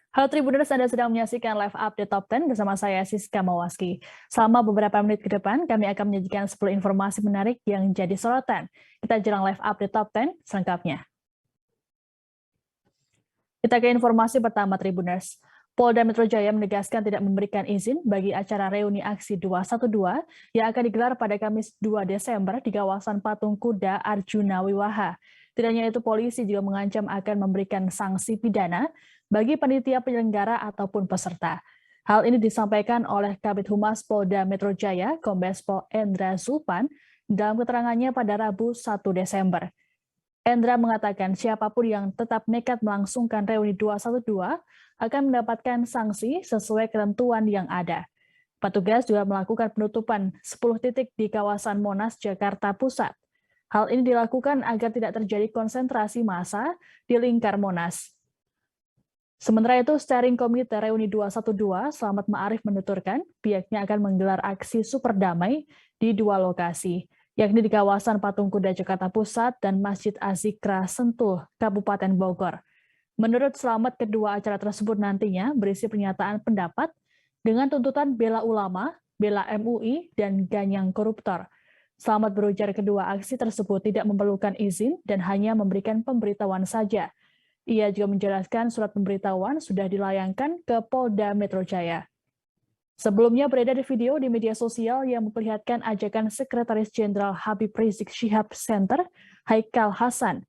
Halo Tribuners, Anda sedang menyaksikan live update Top 10 bersama saya Siska Mawaski. Selama beberapa menit ke depan, kami akan menyajikan 10 informasi menarik yang jadi sorotan. Kita jelang live update Top 10 selengkapnya. Kita ke informasi pertama Tribuners. Polda Metro Jaya menegaskan tidak memberikan izin bagi acara reuni aksi 212 yang akan digelar pada Kamis 2 Desember di kawasan Patung Kuda Arjuna Wiwaha. Tidak hanya itu, polisi juga mengancam akan memberikan sanksi pidana bagi panitia penyelenggara ataupun peserta. Hal ini disampaikan oleh Kabid Humas Polda Metro Jaya, Kombes Pol Endra Zulpan, dalam keterangannya pada Rabu 1 Desember. Endra mengatakan siapapun yang tetap nekat melangsungkan reuni 212 akan mendapatkan sanksi sesuai ketentuan yang ada. Petugas juga melakukan penutupan 10 titik di kawasan Monas, Jakarta Pusat. Hal ini dilakukan agar tidak terjadi konsentrasi massa di lingkar Monas. Sementara itu, Steering Komite Reuni 212, Slamet Ma'arif menuturkan pihaknya akan menggelar aksi super damai di dua lokasi, yakni di kawasan Patung Kuda Jakarta Pusat dan Masjid Azikra Sentul, Kabupaten Bogor. Menurut Slamet, kedua acara tersebut nantinya berisi pernyataan pendapat dengan tuntutan bela ulama, bela MUI, dan ganyang koruptor. Slamet berujar kedua aksi tersebut tidak memerlukan izin dan hanya memberikan pemberitahuan saja. Ia juga menjelaskan surat pemberitahuan sudah dilayangkan ke Polda Metro Jaya. Sebelumnya beredar video di media sosial yang memperlihatkan ajakan Sekretaris Jenderal Habib Rizik Syihab Center, Haikal Hasan.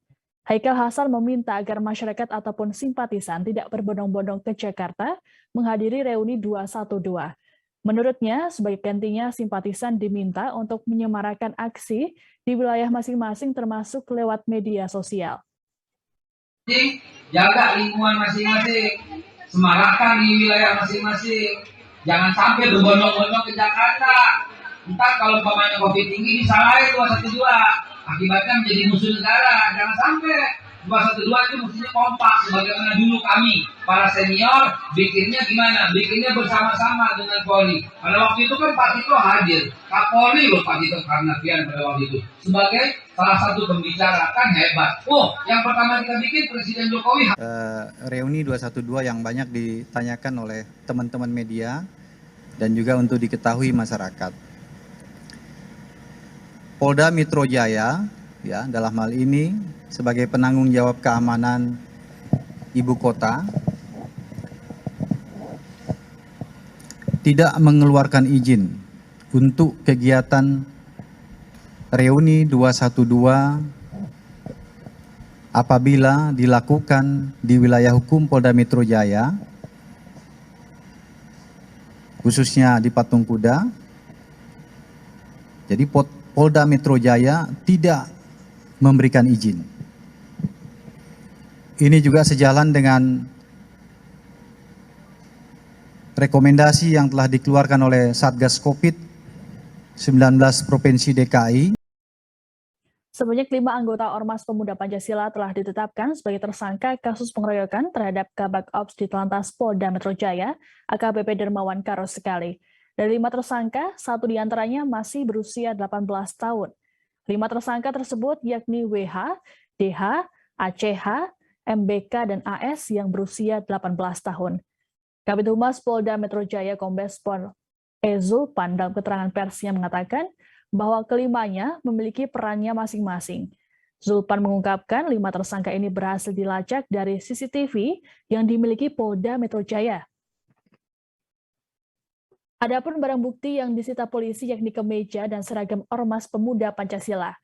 Haikal Hasan meminta agar masyarakat ataupun simpatisan tidak berbondong-bondong ke Jakarta menghadiri reuni 212. Menurutnya, sebagai gantinya simpatisan diminta untuk menyemarakan aksi di wilayah masing-masing termasuk lewat media sosial. Jaga lingkungan masing-masing, semarakan di wilayah masing-masing. Jangan sampai berbondong-bondong ke Jakarta. Entah kalau umpamanya COVID tinggi disalahin 212, akibatnya menjadi musuh negara. Jangan sampai 212 itu mestinya kompak sebagaimana dulu kami para senior bikinnya gimana? Bikinnya bersama-sama dengan Polri. Pada waktu itu kan Pak Tito hadir, Kapolri loh Pak Tito Karnavian pada waktu itu sebagai salah satu pembicara, kan hebat. Oh, yang pertama kita bikin Presiden Jokowi. Reuni 212 yang banyak ditanyakan oleh teman-teman media dan juga untuk diketahui masyarakat. Polda Metro Jaya ya dalam hal ini sebagai penanggung jawab keamanan ibu kota tidak mengeluarkan izin untuk kegiatan reuni 212 apabila dilakukan di wilayah hukum Polda Metro Jaya, khususnya di Patung Kuda. Jadi Polda Metro Jaya tidak memberikan izin. Ini juga sejalan dengan rekomendasi yang telah dikeluarkan oleh Satgas COVID-19 Provinsi DKI. Sebanyak 5 anggota Ormas Pemuda Pancasila telah ditetapkan sebagai tersangka kasus pengeroyokan terhadap Kabag Ops di Telantas Polda Metro Jaya, AKBP Dermawan Karos Sekali. Dari 5 tersangka, 1 diantaranya masih berusia 18 tahun. 5 tersangka tersebut yakni WH, DH, ACH, MBK, dan AS yang berusia 18 tahun. Kabid Humas Polda Metro Jaya Kombes Pol Zulpan dalam keterangan persnya mengatakan bahwa kelimanya memiliki perannya masing-masing. Zulpan mengungkapkan 5 tersangka ini berhasil dilacak dari CCTV yang dimiliki Polda Metro Jaya. Adapun barang bukti yang disita polisi yakni kemeja dan seragam Ormas Pemuda Pancasila.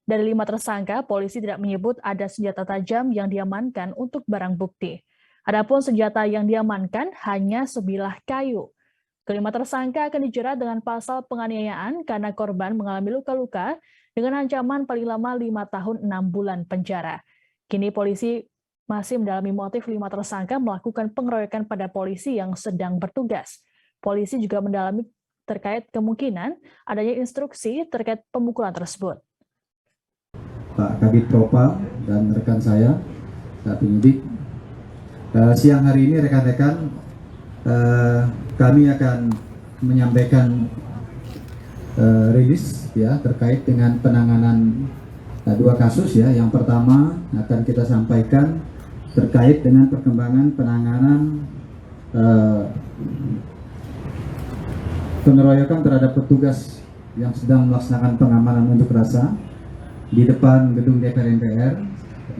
Dari 5 tersangka, polisi tidak menyebut ada senjata tajam yang diamankan untuk barang bukti. Adapun senjata yang diamankan hanya sebilah kayu. Kelima tersangka akan dijerat dengan pasal penganiayaan karena korban mengalami luka-luka dengan ancaman paling lama 5 tahun 6 bulan penjara. Kini polisi masih mendalami motif 5 tersangka melakukan pengeroyokan pada polisi yang sedang bertugas. Polisi juga mendalami terkait kemungkinan adanya instruksi terkait pemukulan tersebut. Pak Kabid Propam dan rekan saya, Pak Penyidik, siang hari ini rekan-rekan kami akan menyampaikan rilis ya terkait dengan penanganan 2 kasus ya. Yang pertama akan kita sampaikan terkait dengan perkembangan penanganan eh, pengeroyokan terhadap petugas yang sedang melaksanakan pengamanan unjuk rasa di depan gedung DPR MPR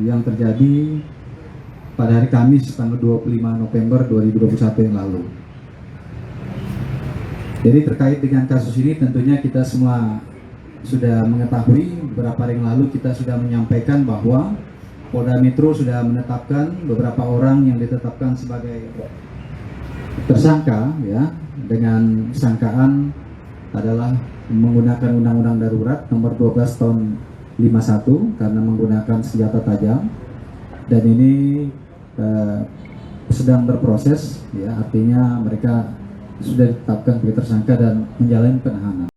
yang terjadi pada hari Kamis tanggal 25 November 2021 yang lalu. Jadi terkait dengan kasus ini tentunya kita semua sudah mengetahui, beberapa hari yang lalu kita sudah menyampaikan bahwa Polda Metro sudah menetapkan beberapa orang yang ditetapkan sebagai tersangka ya, dengan sangkaan adalah menggunakan Undang-Undang Darurat nomor 12 tahun 51 karena menggunakan senjata tajam, dan ini sedang berproses ya, artinya mereka sudah ditetapkan sebagai tersangka dan menjalani penahanan.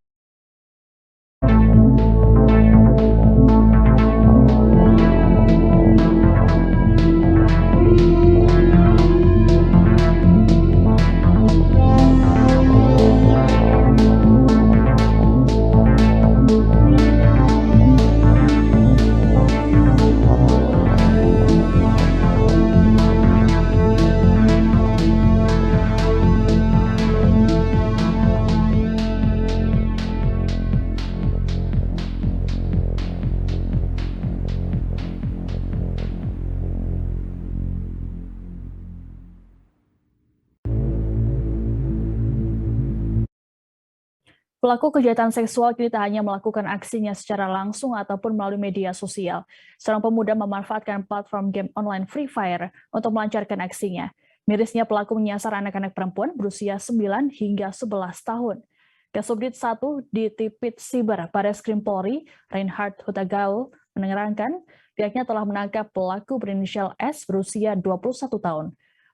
Pelaku kejahatan seksual kini tak hanya melakukan aksinya secara langsung ataupun melalui media sosial. Seorang pemuda memanfaatkan platform game online Free Fire untuk melancarkan aksinya. Mirisnya pelaku menyasar anak-anak perempuan berusia 9 hingga 11 tahun. Kasubdit 1 di Tipit Siber Bareskrim Polri, Reinhard Hutagaul, menerangkan pihaknya telah menangkap pelaku berinisial S berusia 21 tahun.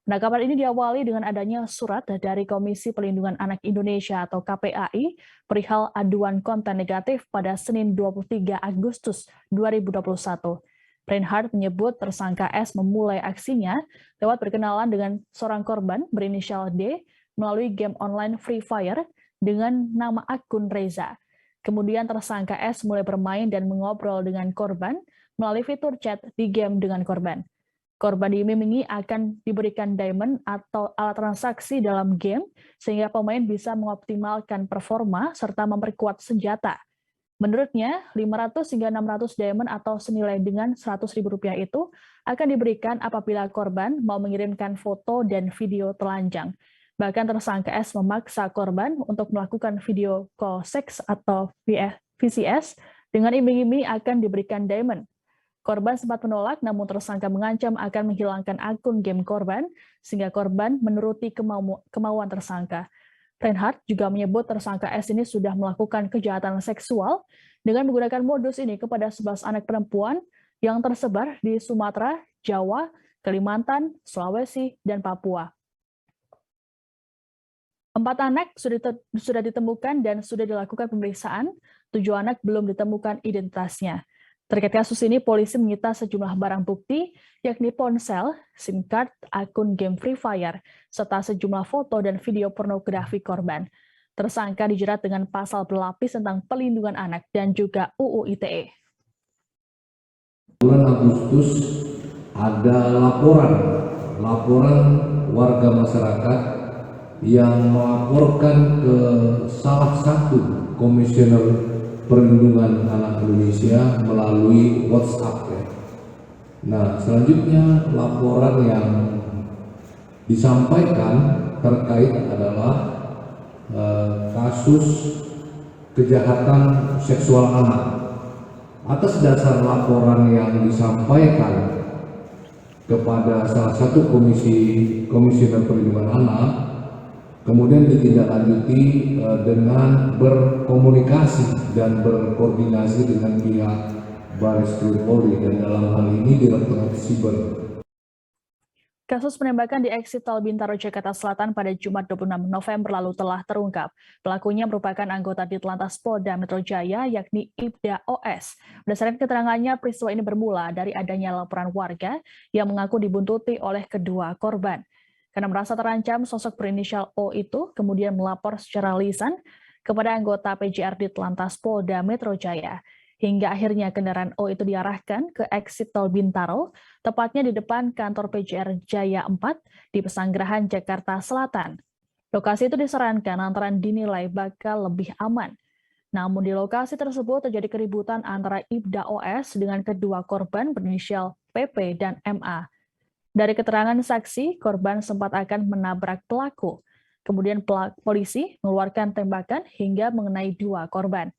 Penangkapan ini diawali dengan adanya surat dari Komisi Perlindungan Anak Indonesia atau KPAI perihal aduan konten negatif pada Senin 23 Agustus 2021. Reinhard menyebut tersangka S memulai aksinya lewat berkenalan dengan seorang korban berinisial D melalui game online Free Fire dengan nama akun Reza. Kemudian tersangka S mulai bermain dan mengobrol dengan korban melalui fitur chat di game dengan korban. Korban diiming-imingi akan diberikan diamond atau alat transaksi dalam game sehingga pemain bisa mengoptimalkan performa serta memperkuat senjata. Menurutnya, 500 hingga 600 diamond atau senilai dengan Rp100.000 itu akan diberikan apabila korban mau mengirimkan foto dan video telanjang. Bahkan tersangka S memaksa korban untuk melakukan video call seks atau VCS dengan iming-iming akan diberikan diamond. Korban sempat menolak, namun tersangka mengancam akan menghilangkan akun game korban, sehingga korban menuruti kemauan tersangka. Reinhard juga menyebut tersangka S ini sudah melakukan kejahatan seksual dengan menggunakan modus ini kepada 11 anak perempuan yang tersebar di Sumatera, Jawa, Kalimantan, Sulawesi, dan Papua. 4 anak sudah ditemukan dan sudah dilakukan pemeriksaan, 7 anak belum ditemukan identitasnya. Terkait kasus ini, polisi menyita sejumlah barang bukti, yakni ponsel, SIM card, akun game Free Fire, serta sejumlah foto dan video pornografi korban. Tersangka dijerat dengan pasal berlapis tentang pelindungan anak dan juga UU ITE. Bulan Agustus ada laporan warga masyarakat yang melaporkan ke salah satu komisioner Perlindungan Anak Indonesia melalui WhatsApp ya. Nah, selanjutnya laporan yang disampaikan terkait adalah kasus kejahatan seksual anak. Atas dasar laporan yang disampaikan kepada salah satu komisioner perlindungan anak, kemudian ditindaklanjuti dengan berkomunikasi dan berkoordinasi dengan pihak Bareskrim Polri, dan dalam hal ini Direktorat Siber. Kasus penembakan di eksit Tol Bintaro, Jakarta Selatan pada Jumat 26 November lalu telah terungkap. Pelakunya merupakan anggota Ditlantas Polda Metro Jaya, yakni Ibda OS. Berdasarkan keterangannya, peristiwa ini bermula dari adanya laporan warga yang mengaku dibuntuti oleh kedua korban. Karena merasa terancam, sosok berinisial O itu kemudian melapor secara lisan kepada anggota PJR Ditlantas Polda Metro Jaya. hingga akhirnya kendaraan O itu diarahkan ke exit tol Bintaro, tepatnya di depan kantor PJR Jaya 4 di Pesanggerahan, Jakarta Selatan. Lokasi itu disarankan antara dinilai bakal lebih aman. Namun di lokasi tersebut terjadi keributan antara Ibda OS dengan kedua korban berinisial PP dan MA. Dari keterangan saksi, korban sempat akan menabrak pelaku. Kemudian polisi mengeluarkan tembakan hingga mengenai dua korban.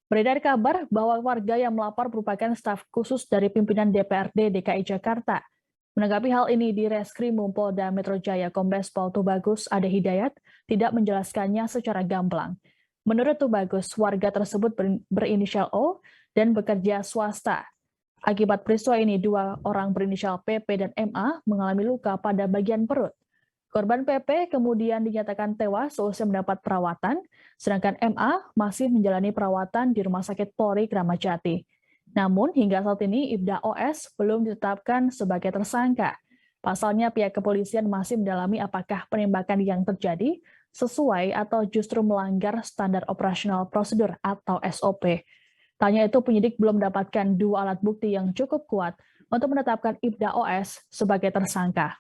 Beredar kabar bahwa warga yang melapor merupakan staf khusus dari pimpinan DPRD DKI Jakarta. Menanggapi hal ini di Reskrimum Polda Metro Jaya, Kombes Pol Tubagus Ade Hidayat tidak menjelaskannya secara gamblang. Menurut Tubagus, warga tersebut berinisial O dan bekerja swasta. Akibat peristiwa ini, dua orang berinisial PP dan MA mengalami luka pada bagian perut. Korban PP kemudian dinyatakan tewas seusai mendapat perawatan, sedangkan MA masih menjalani perawatan di Rumah Sakit Polri Kramat Jati. Namun hingga saat ini Ibda OS belum ditetapkan sebagai tersangka. Pasalnya pihak kepolisian masih mendalami apakah penembakan yang terjadi sesuai atau justru melanggar standar operasional prosedur atau SOP. Tanya itu penyidik belum mendapatkan dua alat bukti yang cukup kuat untuk menetapkan Ibda OS sebagai tersangka.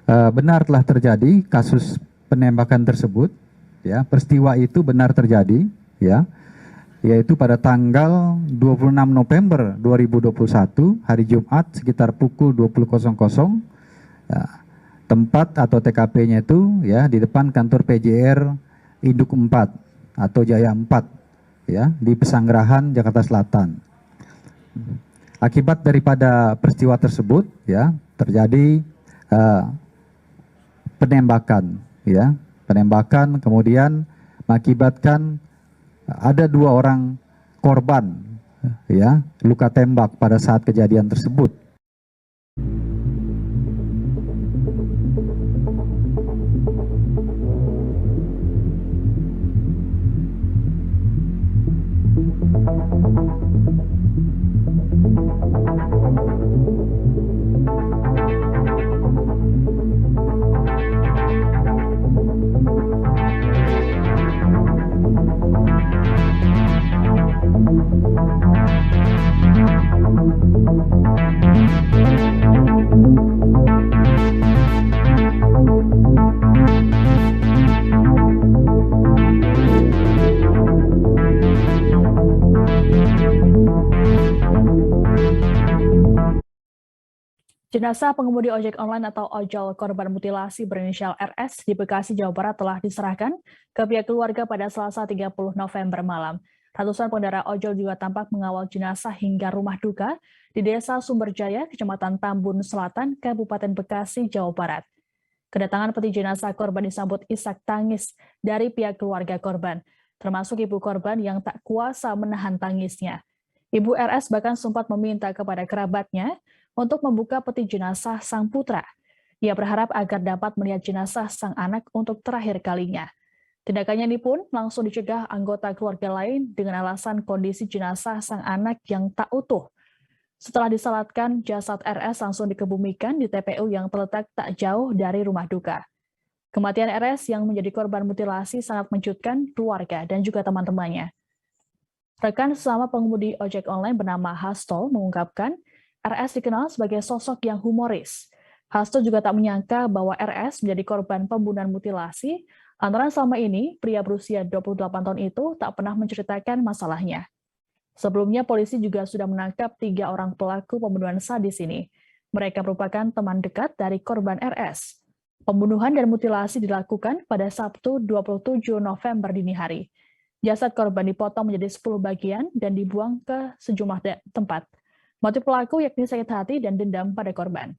Benar telah terjadi kasus penembakan tersebut, ya, peristiwa itu benar terjadi, ya, yaitu pada tanggal 26 November 2021 hari Jumat sekitar pukul 20.00, ya, tempat atau TKP-nya itu ya di depan kantor PJR Induk 4 atau Jaya 4, ya, di Pesanggerahan, Jakarta Selatan. Akibat daripada peristiwa tersebut, ya, terjadi penembakan kemudian mengakibatkan ada dua orang korban, ya, luka tembak pada saat kejadian tersebut. Jenazah pengemudi ojek online atau ojol korban mutilasi berinisial RS di Bekasi, Jawa Barat telah diserahkan ke pihak keluarga pada Selasa 30 November malam. Ratusan pengendara ojol juga tampak mengawal jenazah hingga rumah duka di Desa Sumberjaya, Kecamatan Tambun Selatan, Kabupaten Bekasi, Jawa Barat. Kedatangan peti jenazah korban disambut isak tangis dari pihak keluarga korban, termasuk ibu korban yang tak kuasa menahan tangisnya. Ibu RS bahkan sempat meminta kepada kerabatnya untuk membuka peti jenazah sang putra. Ia berharap agar dapat melihat jenazah sang anak untuk terakhir kalinya. Tindakannya ini pun langsung dicegah anggota keluarga lain dengan alasan kondisi jenazah sang anak yang tak utuh. Setelah disalatkan, jasad RS langsung dikebumikan di TPU yang terletak tak jauh dari rumah duka. Kematian RS yang menjadi korban mutilasi sangat mengejutkan keluarga dan juga teman-temannya. Rekan sesama pengemudi ojek online bernama Hasto mengungkapkan, RS dikenal sebagai sosok yang humoris. Hasto juga tak menyangka bahwa RS menjadi korban pembunuhan mutilasi, lantaran selama ini pria berusia 28 tahun itu tak pernah menceritakan masalahnya. Sebelumnya polisi juga sudah menangkap 3 orang pelaku pembunuhan sadis ini. Mereka merupakan teman dekat dari korban RS. Pembunuhan dan mutilasi dilakukan pada Sabtu 27 November dini hari. Jasad korban dipotong menjadi 10 bagian dan dibuang ke sejumlah tempat. Motif pelaku yakni sakit hati dan dendam pada korban.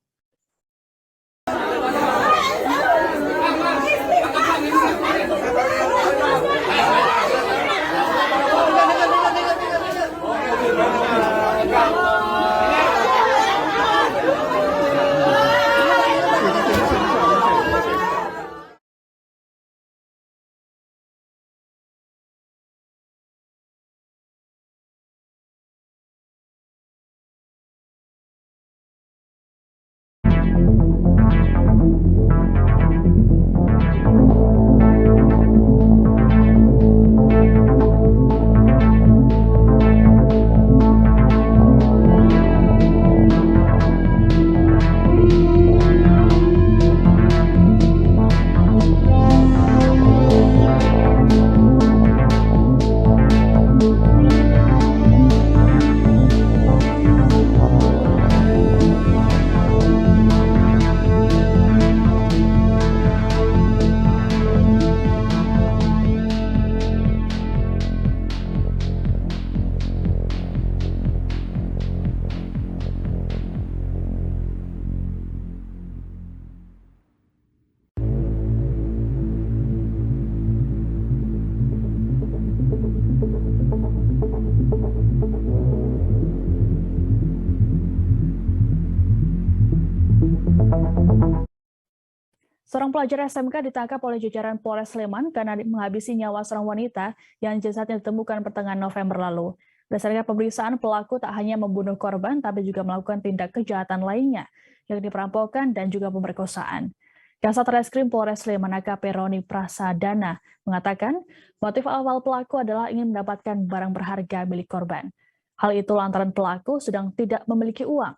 Seorang pelajar SMK ditangkap oleh jajaran Polres Sleman karena menghabisi nyawa seorang wanita yang jasadnya ditemukan pertengahan November lalu. Berdasarkan pemeriksaan, pelaku tak hanya membunuh korban, tapi juga melakukan tindak kejahatan lainnya, yakni perampokan dan juga pemerkosaan. Kasat Reskrim Polres Sleman AKP Roni Prasadana mengatakan motif awal pelaku adalah ingin mendapatkan barang berharga milik korban. Hal itu lantaran pelaku sedang tidak memiliki uang.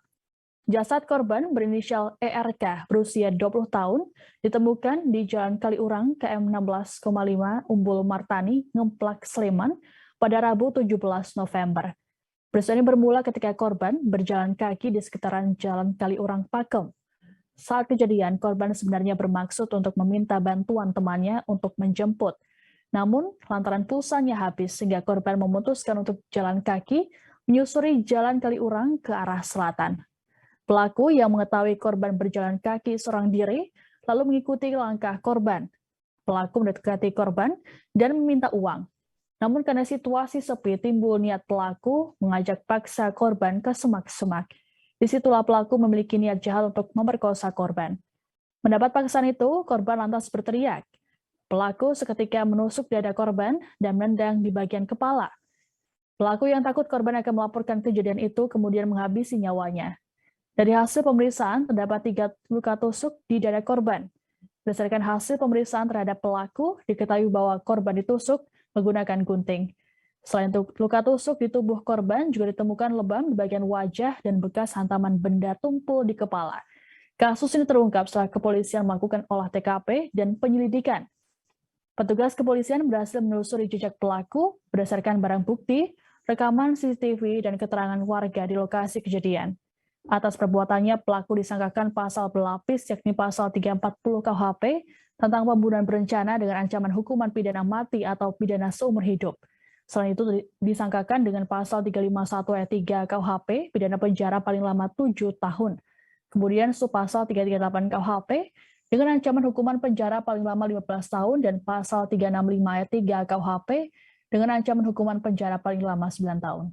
Jasad korban berinisial ERK berusia 20 tahun ditemukan di Jalan Kaliurang KM 16,5 Umbul Martani, Ngemplak, Sleman pada Rabu 17 November. Peristiwa ini bermula ketika korban berjalan kaki di sekitaran Jalan Kaliurang Pakem. Saat kejadian, korban sebenarnya bermaksud untuk meminta bantuan temannya untuk menjemput. Namun, lantaran pulsanya habis sehingga korban memutuskan untuk jalan kaki menyusuri Jalan Kaliurang ke arah selatan. Pelaku yang mengetahui korban berjalan kaki seorang diri, lalu mengikuti langkah korban. Pelaku mendekati korban dan meminta uang. Namun karena situasi sepi, timbul niat pelaku mengajak paksa korban ke semak-semak. Disitulah pelaku memiliki niat jahat untuk memerkosa korban. Mendapat paksaan itu, korban lantas berteriak. Pelaku seketika menusuk dada korban dan menendang di bagian kepala. Pelaku yang takut korban akan melaporkan kejadian itu kemudian menghabisi nyawanya. Dari hasil pemeriksaan, terdapat 3 luka tusuk di dada korban. Berdasarkan hasil pemeriksaan terhadap pelaku, diketahui bahwa korban ditusuk menggunakan gunting. Selain itu, luka tusuk di tubuh korban juga ditemukan lebam di bagian wajah dan bekas hantaman benda tumpul di kepala. Kasus ini terungkap setelah kepolisian melakukan olah TKP dan penyelidikan. Petugas kepolisian berhasil menelusuri jejak pelaku berdasarkan barang bukti, rekaman CCTV, dan keterangan warga di lokasi kejadian. Atas perbuatannya, pelaku disangkakan pasal berlapis, yakni pasal 340 KUHP tentang pembunuhan berencana dengan ancaman hukuman pidana mati atau pidana seumur hidup. Selain itu, disangkakan dengan pasal 351 ayat 3 KUHP, pidana penjara paling lama 7 tahun. Kemudian subpasal 338 KUHP dengan ancaman hukuman penjara paling lama 15 tahun dan pasal 365 ayat 3 KUHP dengan ancaman hukuman penjara paling lama 9 tahun.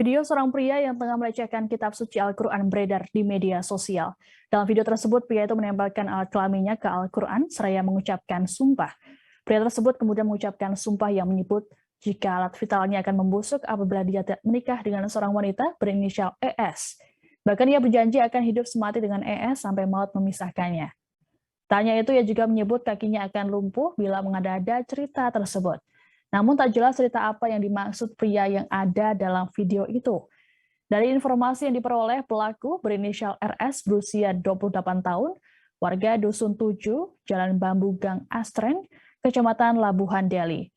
Video seorang pria yang tengah melecehkan kitab suci Al-Quran beredar di media sosial. Dalam video tersebut, pria itu menempelkan alat kelaminnya ke Al-Quran seraya mengucapkan sumpah. Pria tersebut kemudian mengucapkan sumpah yang menyebut jika alat vitalnya akan membusuk apabila dia menikah dengan seorang wanita berinisial ES. Bahkan ia berjanji akan hidup semati dengan ES sampai maut memisahkannya. Tanya itu, ia juga menyebut kakinya akan lumpuh bila mengada-ada cerita tersebut. Namun tak jelas cerita apa yang dimaksud pria yang ada dalam video itu. Dari informasi yang diperoleh, pelaku berinisial RS berusia 28 tahun, warga Dusun 7, Jalan Bambu Gang Astren, Kecamatan Labuhan Deli.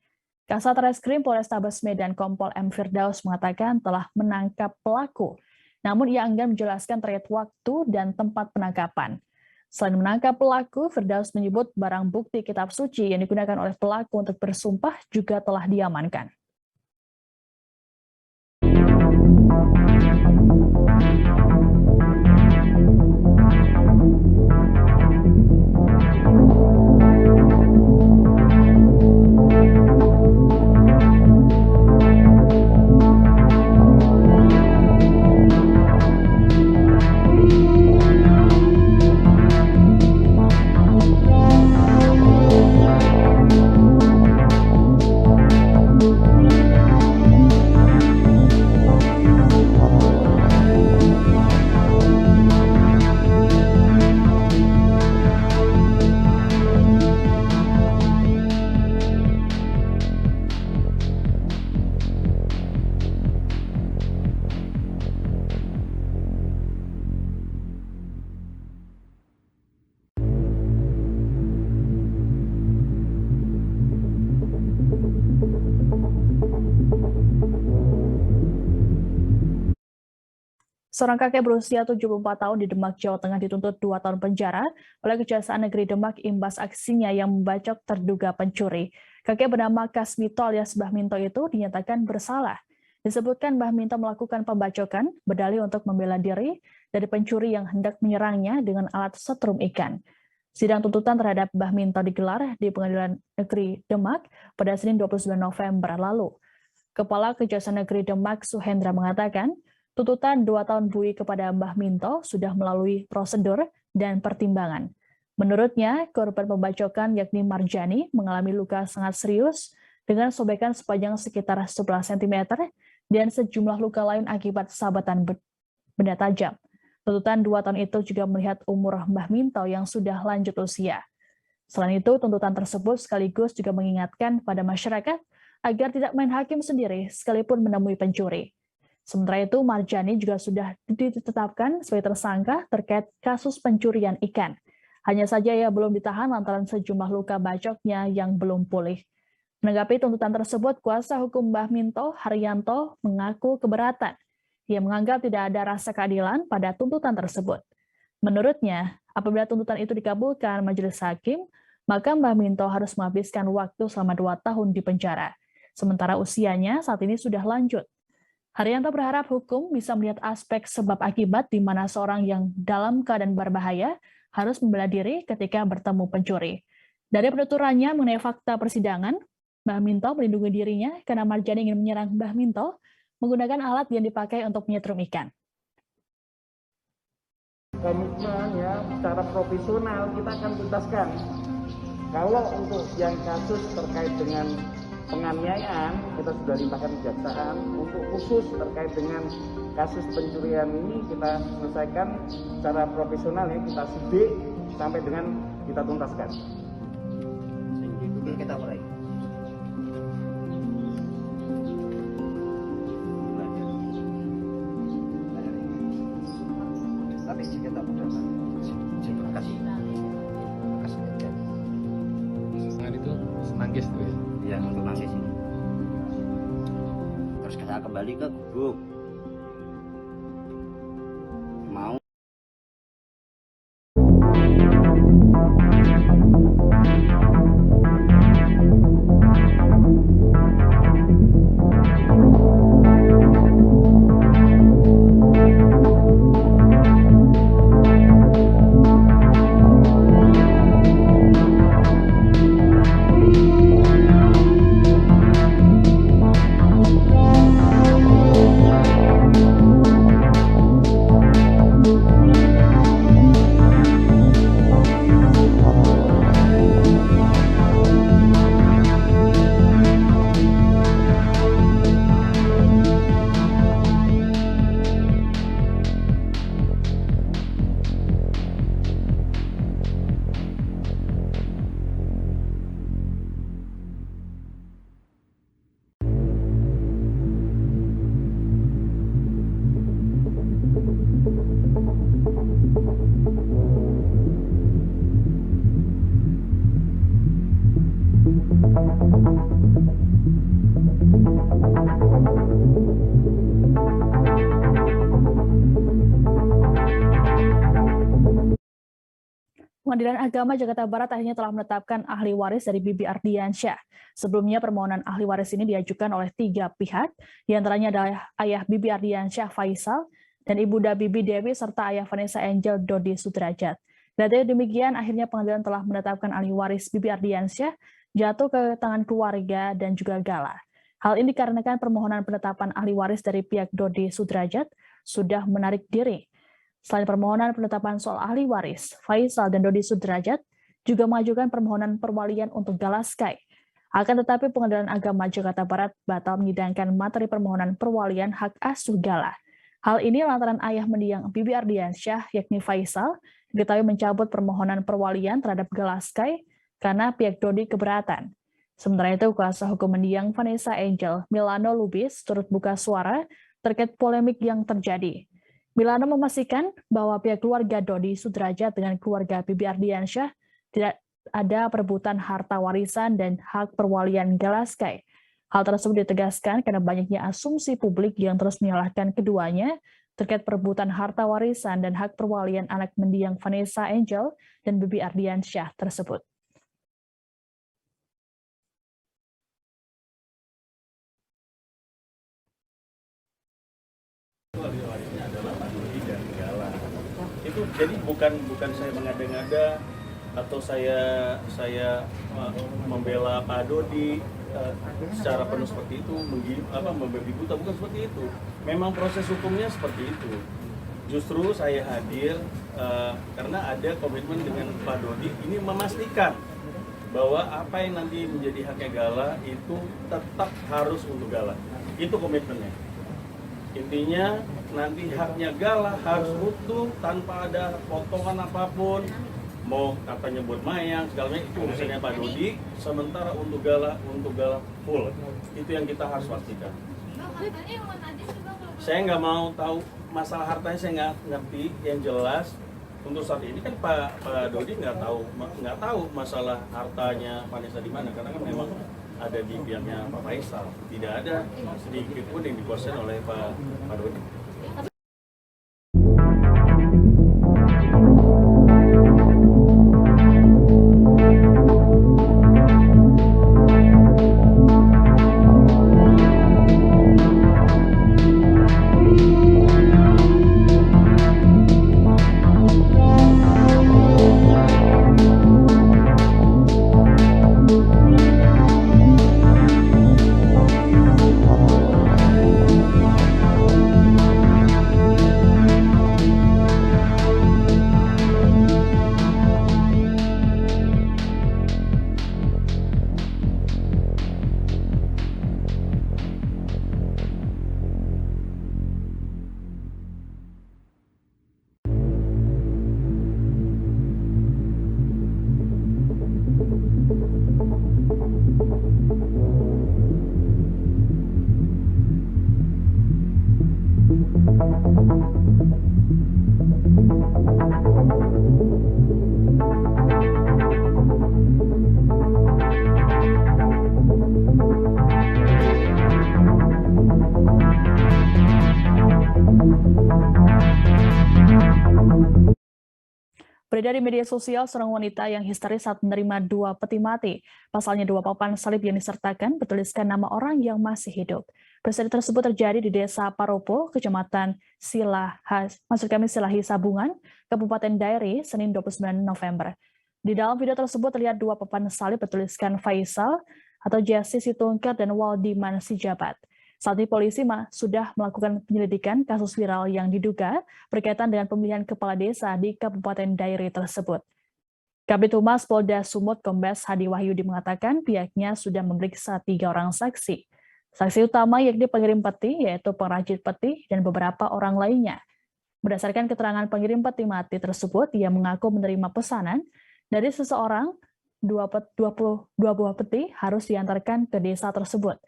Kasat Reskrim Polrestabes Medan Kompol M. Firdaus mengatakan telah menangkap pelaku, namun ia enggan menjelaskan terkait waktu dan tempat penangkapan. Selain menangkap pelaku, Firdaus menyebut barang bukti kitab suci yang digunakan oleh pelaku untuk bersumpah juga telah diamankan. Seorang kakek berusia 74 tahun di Demak, Jawa Tengah dituntut 2 tahun penjara oleh Kejaksaan Negeri Demak imbas aksinya yang membacok terduga pencuri. Kakek bernama Kasmito alias Mbah Minto itu dinyatakan bersalah. Disebutkan Mbah Minto melakukan pembacokan, berdalih untuk membela diri dari pencuri yang hendak menyerangnya dengan alat setrum ikan. Sidang tuntutan terhadap Mbah Minto digelar di Pengadilan Negeri Demak pada Senin 29 November lalu. Kepala Kejaksaan Negeri Demak Suhendra mengatakan, tuntutan 2 tahun bui kepada Mbah Minto sudah melalui prosedur dan pertimbangan. Menurutnya, korban pembacokan yakni Marjani mengalami luka sangat serius dengan sobekan sepanjang sekitar 11 cm dan sejumlah luka lain akibat sabatan benda tajam. Tuntutan 2 tahun itu juga melihat umur Mbah Minto yang sudah lanjut usia. Selain itu, tuntutan tersebut sekaligus juga mengingatkan pada masyarakat agar tidak main hakim sendiri sekalipun menemui pencuri. Sementara itu, Marjani juga sudah ditetapkan sebagai tersangka terkait kasus pencurian ikan. Hanya saja ia belum ditahan lantaran sejumlah luka bacoknya yang belum pulih. Menanggapi tuntutan tersebut, kuasa hukum Mbah Minto, Haryanto, mengaku keberatan. Ia menganggap tidak ada rasa keadilan pada tuntutan tersebut. Menurutnya, apabila tuntutan itu dikabulkan majelis hakim, maka Mbah Minto harus menghabiskan waktu selama 2 tahun di penjara. Sementara usianya saat ini sudah lanjut. Haryanto berharap hukum bisa melihat aspek sebab akibat di mana seorang yang dalam keadaan berbahaya harus membela diri ketika bertemu pencuri. Dari penuturannya mengenai fakta persidangan, Mbah Minto melindungi dirinya karena Marjani ingin menyerang Mbah Minto menggunakan alat yang dipakai untuk menyetrum ikan. Komitmen ya, secara profesional kita akan tuntaskan. Kalau untuk yang kasus terkait dengan penganiayaan, kita sudah limpahkan kejaksaan. Untuk khusus terkait dengan kasus pencurian ini, kita selesaikan secara profesional ya, kita sidik sampai dengan kita tuntaskan. Kita mulai. Tapi kita tuntaskan. Terima kasih. Terima kasih. Nah itu semangkis tuh ya. Ya, untuk nangis ini. Terus kita kembali ke gubuk. Mau Pengadilan Agama Jakarta Barat akhirnya telah menetapkan ahli waris dari Bibi Ardiansyah. Sebelumnya permohonan ahli waris ini diajukan oleh 3 pihak, diantaranya adalah ayah Bibi Ardiansyah Faisal dan ibunda Bibi Dewi serta ayah Vanessa Angel Dodi Sudrajat. Dari demikian, akhirnya pengadilan telah menetapkan ahli waris Bibi Ardiansyah jatuh ke tangan keluarga dan juga Gala. Hal ini dikarenakan permohonan penetapan ahli waris dari pihak Dodi Sudrajat sudah menarik diri. Selain permohonan penetapan soal ahli waris, Faisal dan Dodi Sudrajat juga mengajukan permohonan perwalian untuk Gala Sky. Akan tetapi Pengadilan Agama Jakarta Barat batal menyidangkan materi permohonan perwalian hak asuh Gala. Hal ini lantaran ayah mendiang Bibi Ardiansyah, yakni Faisal, diketahui mencabut permohonan perwalian terhadap Gala Sky karena pihak Dodi keberatan. Sementara itu, kuasa hukum mendiang Vanessa Angel, Milano Lubis, turut buka suara terkait polemik yang terjadi. Milano memastikan bahwa pihak keluarga Dodi Sudrajat dengan keluarga Bibi Ardiansyah tidak ada perebutan harta warisan dan hak perwalian Gala Sky. Hal tersebut ditegaskan karena banyaknya asumsi publik yang terus menyalahkan keduanya terkait perebutan harta warisan dan hak perwalian anak mendiang Vanessa Angel dan Bibi Ardiansyah tersebut. Itu jadi bukan saya mengada-ngada atau saya membela Pak Dodi secara penuh seperti itu, membabi buta, bukan seperti itu. Memang proses hukumnya seperti itu. Justru saya hadir karena ada komitmen dengan Pak Dodi ini memastikan bahwa apa yang nanti menjadi haknya Gala itu tetap harus untuk Gala. Itu komitmennya. Intinya nanti haknya Gala harus utuh tanpa ada potongan apapun. Mau katanya buat mayang segala macam itu urusannya Pak Dodi. Sementara untuk Gala full. Itu yang kita harus pastikan. Saya nggak mau tahu masalah hartanya, saya nggak ngerti. Yang jelas untuk saat ini kan Pak Dodi nggak tahu masalah hartanya Vanessa di mana, karena kan memang ada di pihaknya Pak Faisal. Tidak ada sedikit pun yang dikuasain oleh Pak Dodi. Beredar di media sosial seorang wanita yang histeris saat menerima 2 peti mati. Pasalnya 2 papan salib yang disertakan bertuliskan nama orang yang masih hidup. Peristiwa tersebut terjadi di Desa Paropo, Kecamatan Silahi Sabungan, Kabupaten Dairi, Senin 29 November. Di dalam video tersebut terlihat 2 papan salib bertuliskan Faisal atau Jesse Situngker dan Waldiman Sijabat. Saat ini polisi sudah melakukan penyelidikan kasus viral yang diduga berkaitan dengan pemilihan kepala desa di Kabupaten Dairi tersebut. Kabid Humas Polda Sumut Kombes Hadi Wahyudi mengatakan pihaknya sudah memeriksa 3 orang saksi. Saksi utama yakni pengirim peti, yaitu pengrajin peti, dan beberapa orang lainnya. Berdasarkan keterangan pengirim peti mati tersebut, ia mengaku menerima pesanan dari seseorang 22 buah peti harus diantarkan ke desa tersebut.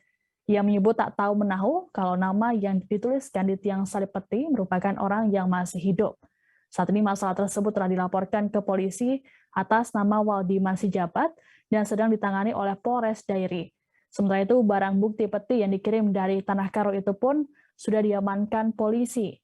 Ia menyebut tak tahu menahu kalau nama yang dituliskan di tiang salib peti merupakan orang yang masih hidup. Saat ini masalah tersebut telah dilaporkan ke polisi atas nama Waldiman Sijabat dan sedang ditangani oleh Polres Dairi. Sementara itu, barang bukti peti yang dikirim dari Tanah Karo itu pun sudah diamankan polisi.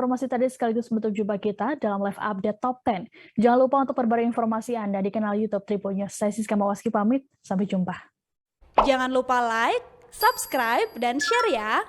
informasi tadi sekaligus menutup jumpa kita dalam live update top 10. Jangan lupa untuk perbarui informasi Anda di kanal YouTube Tribun News. Saya Siska Mawaski pamit, sampai jumpa. Jangan lupa like, subscribe, dan share ya.